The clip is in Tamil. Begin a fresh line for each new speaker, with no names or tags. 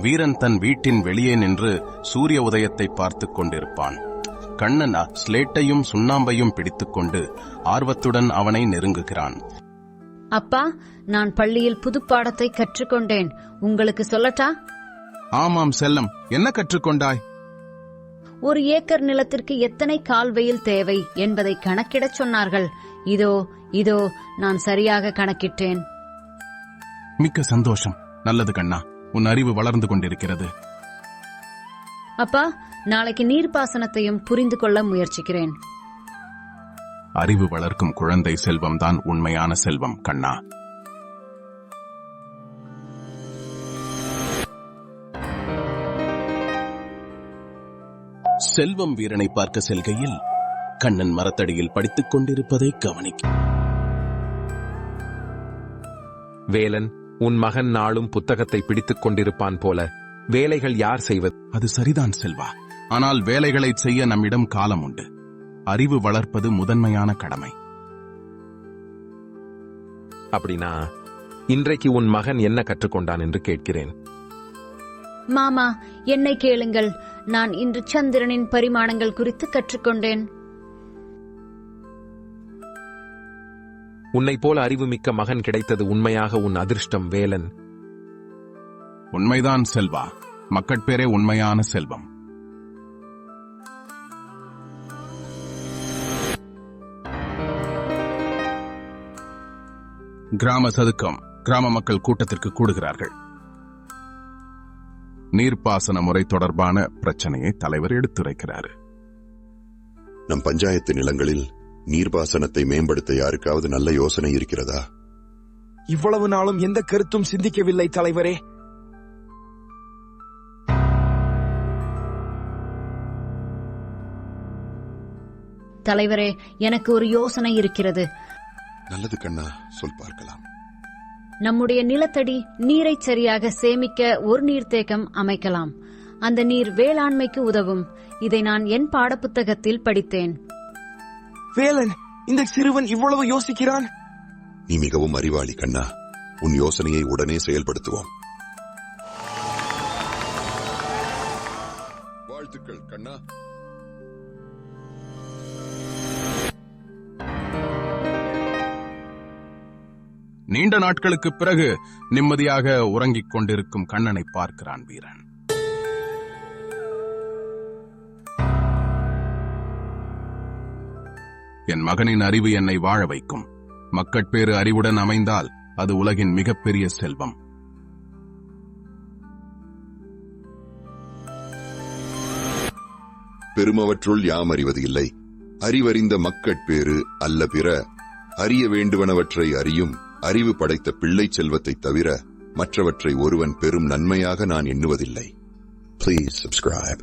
வீரன் தன் வீட்டின் வெளியே நின்று சூரிய உதயத்தை பார்த்துக் கொண்டிருப்பான். கண்ணன் ஸ்லேட்டையும் சுண்ணாம்பையும் பிடித்துக்கொண்டு ஆர்வத்துடன் அவனை நெருங்குகிறான்.
அப்பா, நான் பள்ளியில் புது பாடத்தை கற்றுக்கொண்டேன். உங்களுக்கு சொல்லட்டா?
ஆமாம் செல்லம், என்ன கற்றுக்கொண்டாய்?
1 ஏக்கர் நிலத்திற்கு எத்தனை கால்வெயில் தேவை என்பதை கணக்கிடச் சொன்னார்கள். இதோ நான் சரியாக கணக்கிட்டேன்.
மிக்க சந்தோஷம். நல்லது கண்ணா, உன் அறிவு வளர்ந்து கொண்டிருக்கிறது.
அப்பா, நாளைக்கு நீர்ப்பாசனத்தையும் புரிந்து கொள்ள முயற்சிக்கிறேன்.
அறிவு வளர்க்கும் குழந்தை செல்வம்தான் உண்மையான செல்வம் கண்ணா.
செல்வம் வீரனை பார்க்க செல்கையில் கண்ணன் மரத்தடியில் படித்துக் கொண்டிருப்பதை கவனிக்க,
வேலன், உன் மகன் நாளும் புத்தகத்தை பிடித்துக் கொண்டிருப்பான் போல. வேலைகள் யார் செய்வது?
அது சரிதான் செல்வா, ஆனால் வேலைகளை செய்ய நம்மிடம் காலம் உண்டு. அறிவு வளர்ப்பது முதன்மையான கடமை.
அப்படின்னா இன்றைக்கு உன் மகன் என்ன கற்றுக்கொண்டான் என்று கேட்கிறேன்.
மாமா, என்னை கேளுங்கள். நான் இன்று சந்திரனின் பரிமாணங்கள் குறித்து கற்றுக்கொண்டேன்.
உன்னை போல அறிவுமிக்க மகன் கிடைத்தது உண்மையாக உன் அதிர்ஷ்டம் வேலன்.
உண்மைதான் செல்வா, மக்கட்பேரே உண்மையான செல்வம். கிராம சதுக்கம். கிராம மக்கள் கூட்டத்திற்கு கூடுகிறார்கள். நீர்ப்பாசன முறை தொடர்பான பிரச்சனையை தலைவர் எடுத்துரைக்கிறார்.
நம் பஞ்சாயத்து நிலங்களில் நீர்ப்பாசனத்தை மேம்படுத்த யாருக்காவது நல்ல யோசனை இருக்கிறதா?
இவ்வளவு நாளும் எந்த கருத்தும் சிந்திக்கவில்லை தலைவரே.
தலைவரே, எனக்கு ஒரு யோசனை இருக்கிறது.
நல்லது கண்ணா, சொல் பார்க்கலாம்.
நம்முடைய நிலத்தடி நீரை சரியாக சேமிக்க ஒரு நீர்த்தேக்கம் அமைக்கலாம். அந்த நீர் வேளாண்மைக்கு உதவும். இதை நான் என் பாடப்புத்தகத்தில் படித்தேன்.
வேலன், இந்த சிறுவன் இவ்வளவு யோசிக்கிறான்.
நீ மிகவும் அறிவாளி கண்ணா. உன் யோசனையை உடனே செயல்படுத்துவோம். வாழ்த்துக்கள் கண்ணா.
நீண்ட நாட்களுக்கு பிறகு நிம்மதியாக உறங்கிக் கொண்டிருக்கும் கண்ணனை பார்க்கிறான் வீரன். என் மகனின் அறிவு என்னை வாழ வைக்கும். மக்கட்பேறு அறிவுடன் அமைந்தால் அது உலகின் மிகப்பெரிய செல்வம்.
பெருமவற்றுள் யாம் அறிவது இல்லை. அறிவறிந்த மக்கட்பேறு அல்ல பிற. அறிய வேண்டுவனவற்றை அறியும் அறிவு படைத்த பிள்ளை செல்வத்தை தவிர மற்றவற்றை ஒருவன் பெரும் நன்மையாக நான் எண்ணுவதில்லை. Please subscribe.